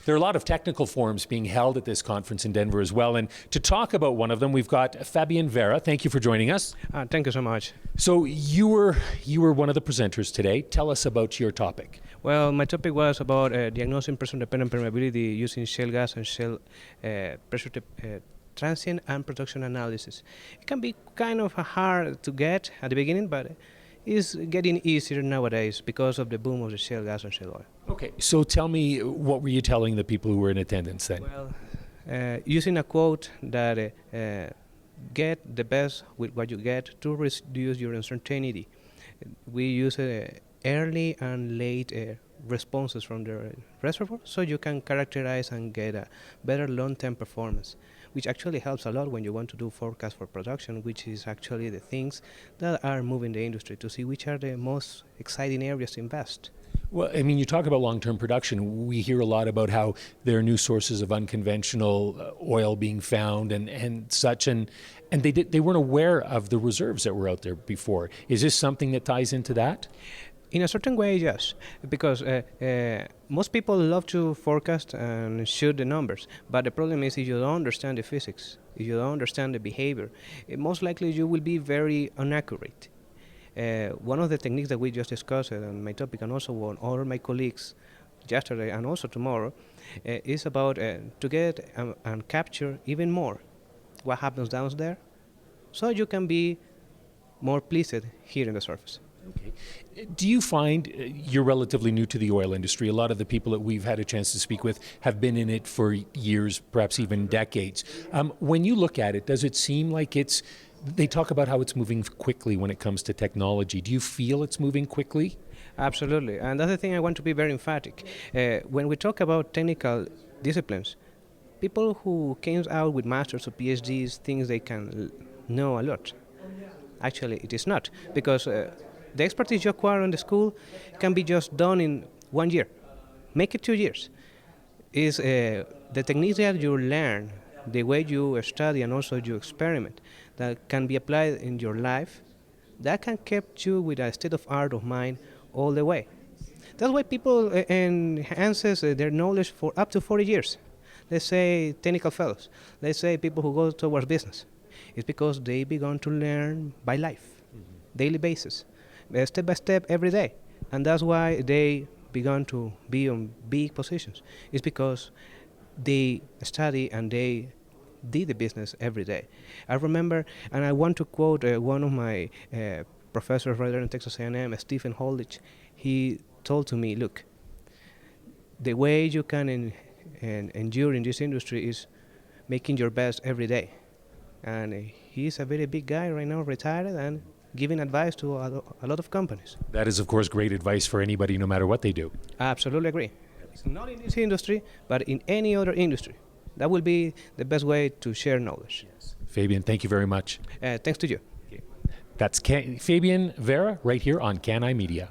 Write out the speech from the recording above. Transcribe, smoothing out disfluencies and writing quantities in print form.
There are a lot of technical forums being held at this conference in Denver as well. And to talk about one of them, we've got Fabian Vera. Thank you for joining us. Thank you so much. So you were one of the presenters today. Tell us about your topic. Well, my topic was about diagnosing pressure-dependent permeability using shale gas and shale pressure transient and production analysis. It can be kind of hard to get at the beginning, but it's getting easier nowadays because of the boom of the shale gas and shale oil. Okay, so tell me, what were you telling the people who were in attendance then? Well, using a quote that get the best with what you get to reduce your uncertainty. We use early and late responses from the reservoir so you can characterize and get a better long-term performance, which actually helps a lot when you want to do forecast for production, which is actually the things that are moving the industry to see which are the most exciting areas to invest. Well, I mean, you talk about long-term production. We hear a lot about how there are new sources of unconventional oil being found and such, and they weren't aware of the reserves that were out there before. Is this something that ties into that? In a certain way, yes, because most people love to forecast and shoot the numbers, but the problem is if you don't understand the physics, if you don't understand the behavior, most likely you will be very inaccurate. One of the techniques that we just discussed on my topic and also on all my colleagues yesterday and also tomorrow is about to get and capture even more what happens down there so you can be more pleased here in the surface. Okay. Do you find you're relatively new to the oil industry? A lot of the people that we've had a chance to speak with have been in it for years, perhaps even decades. When you look at it, does it seem like they talk about how it's moving quickly when it comes to technology. Do you feel it's moving quickly? Absolutely. And that's the thing I want to be very emphatic. When we talk about technical disciplines, people who came out with masters or PhDs think they can know a lot. Actually, it is not, because the expertise you acquire in the school can be just done in 1 year. Make it 2 years. Is the techniques that you learn, the way you study and also you experiment, that can be applied in your life, that can keep you with a state of art of mind all the way. That's why people enhances their knowledge for up to 40 years. Let's say technical fellows. Let's say people who go towards business. It's because they began to learn by life, daily basis, step by step, every day. And that's why they began to be on big positions. It's because they study and they did the business every day. I remember, and I want to quote one of my professors right there in Texas A&M, Stephen Holditch. He told to me, look, the way you can endure in this industry is making your best every day. And he's a very big guy right now, retired, and giving advice to a lot of companies. That is, of course, great advice for anybody, no matter what they do. I absolutely agree. It's not in this industry, but in any other industry. That will be the best way to share knowledge. Yes. Fabian, thank you very much. Thanks to you. Okay. That's Fabian Vera right here on Can I Media.